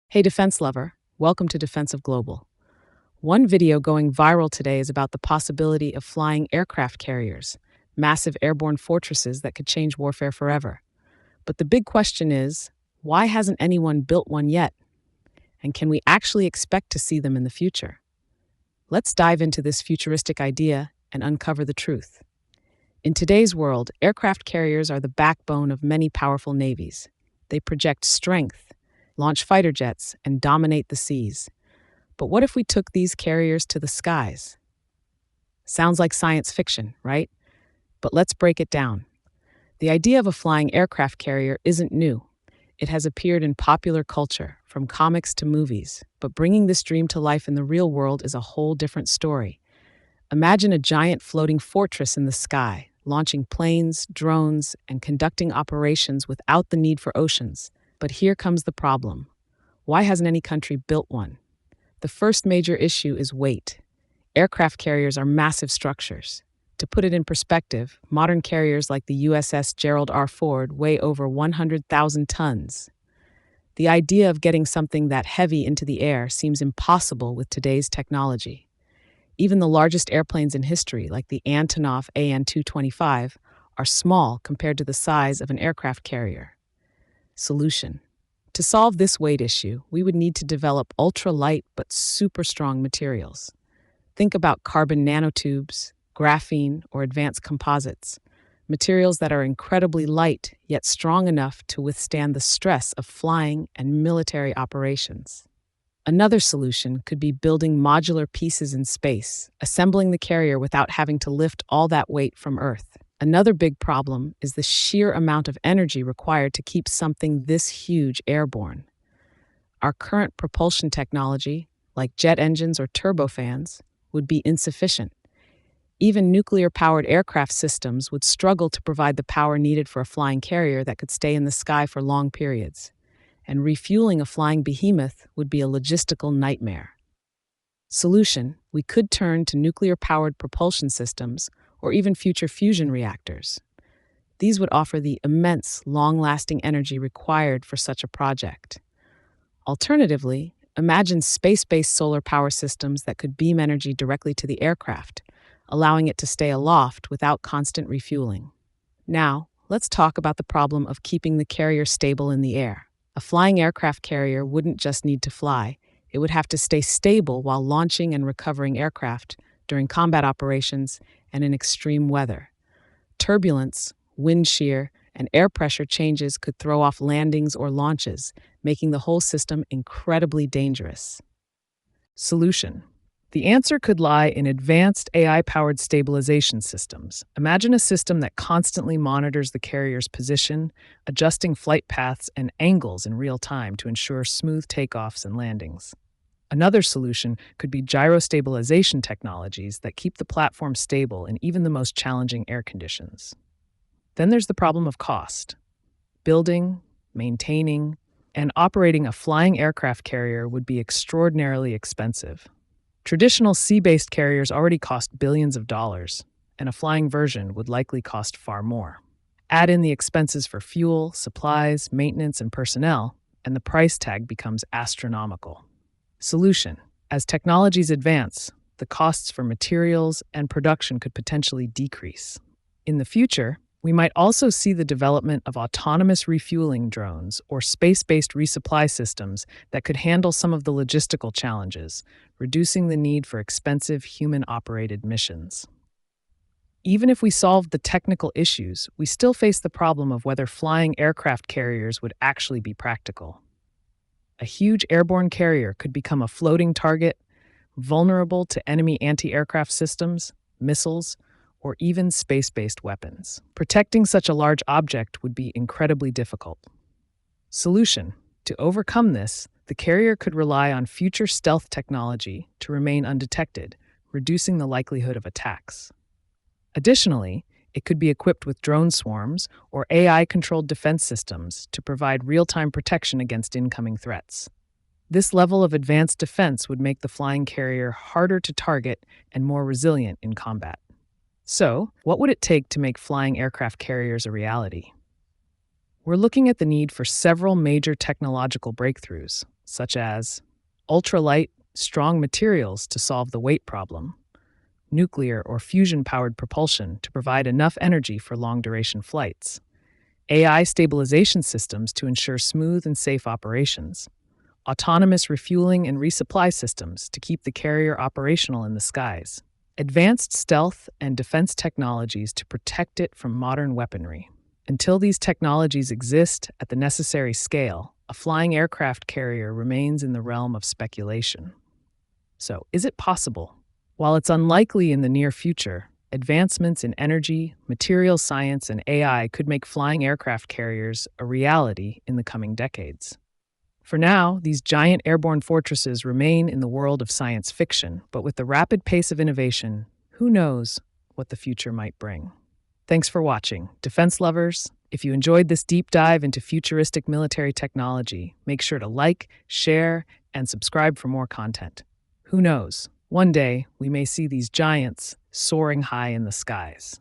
Hey, defense lover, welcome to Defensive Global. One video going viral today is about the possibility of flying aircraft carriers, massive airborne fortresses that could change warfare forever. But the big question is, why hasn't anyone built one yet? And can we actually expect to see them in the future? Let's dive into this futuristic idea and uncover the truth. In today's world, aircraft carriers are the backbone of many powerful navies. They project strength, launch fighter jets, and dominate the seas. But what if we took these carriers to the skies? Sounds like science fiction, right? But let's break it down. The idea of a flying aircraft carrier isn't new. It has appeared in popular culture, from comics to movies. But bringing this dream to life in the real world is a whole different story. Imagine a giant floating fortress in the sky, launching planes, drones, and conducting operations without the need for oceans. But here comes the problem. Why hasn't any country built one? The first major issue is weight. Aircraft carriers are massive structures. To put it in perspective, modern carriers like the USS Gerald R. Ford weigh over 100,000 tons. The idea of getting something that heavy into the air seems impossible with today's technology. Even the largest airplanes in history, like the Antonov AN-225, are small compared to the size of an aircraft carrier. Solution. To solve this weight issue, we would need to develop ultra-light but super strong materials. Think about carbon nanotubes, graphene, or advanced composites, materials that are incredibly light yet strong enough to withstand the stress of flying and military operations. Another solution could be building modular pieces in space, assembling the carrier without having to lift all that weight from Earth. Another big problem is the sheer amount of energy required to keep something this huge airborne. Our current propulsion technology, like jet engines or turbofans, would be insufficient. Even nuclear-powered aircraft systems would struggle to provide the power needed for a flying carrier that could stay in the sky for long periods. And refueling a flying behemoth would be a logistical nightmare. Solution: we could turn to nuclear-powered propulsion systems or even future fusion reactors. These would offer the immense, long-lasting energy required for such a project. Alternatively, imagine space-based solar power systems that could beam energy directly to the aircraft, allowing it to stay aloft without constant refueling. Now, let's talk about the problem of keeping the carrier stable in the air. A flying aircraft carrier wouldn't just need to fly, it would have to stay stable while launching and recovering aircraft during combat operations and in extreme weather. Turbulence, wind shear, and air pressure changes could throw off landings or launches, making the whole system incredibly dangerous. Solution: the answer could lie in advanced AI-powered stabilization systems. Imagine a system that constantly monitors the carrier's position, adjusting flight paths and angles in real time to ensure smooth takeoffs and landings. Another solution could be gyrostabilization technologies that keep the platform stable in even the most challenging air conditions. Then there's the problem of cost. Building, maintaining, and operating a flying aircraft carrier would be extraordinarily expensive. Traditional sea-based carriers already cost billions of dollars, and a flying version would likely cost far more. Add in the expenses for fuel, supplies, maintenance, and personnel, and the price tag becomes astronomical. Solution: as technologies advance, the costs for materials and production could potentially decrease. In the future, we might also see the development of autonomous refueling drones or space-based resupply systems that could handle some of the logistical challenges, reducing the need for expensive human-operated missions. Even if we solved the technical issues, we still face the problem of whether flying aircraft carriers would actually be practical. A huge airborne carrier could become a floating target, vulnerable to enemy anti-aircraft systems, missiles, or even space-based weapons. Protecting such a large object would be incredibly difficult. Solution: to overcome this, the carrier could rely on future stealth technology to remain undetected, reducing the likelihood of attacks. Additionally, it could be equipped with drone swarms or AI-controlled defense systems to provide real-time protection against incoming threats. This level of advanced defense would make the flying carrier harder to target and more resilient in combat. So, what would it take to make flying aircraft carriers a reality? We're looking at the need for several major technological breakthroughs, such as ultralight, strong materials to solve the weight problem, nuclear or fusion-powered propulsion to provide enough energy for long-duration flights, AI stabilization systems to ensure smooth and safe operations, autonomous refueling and resupply systems to keep the carrier operational in the skies, advanced stealth and defense technologies to protect it from modern weaponry. Until these technologies exist at the necessary scale, a flying aircraft carrier remains in the realm of speculation. So, is it possible? While it's unlikely in the near future, advancements in energy, materials science, and AI could make flying aircraft carriers a reality in the coming decades. For now, these giant airborne fortresses remain in the world of science fiction, but with the rapid pace of innovation, who knows what the future might bring. Thanks for watching, defense lovers. If you enjoyed this deep dive into futuristic military technology, make sure to like, share, and subscribe for more content. Who knows? One day, we may see these giants soaring high in the skies.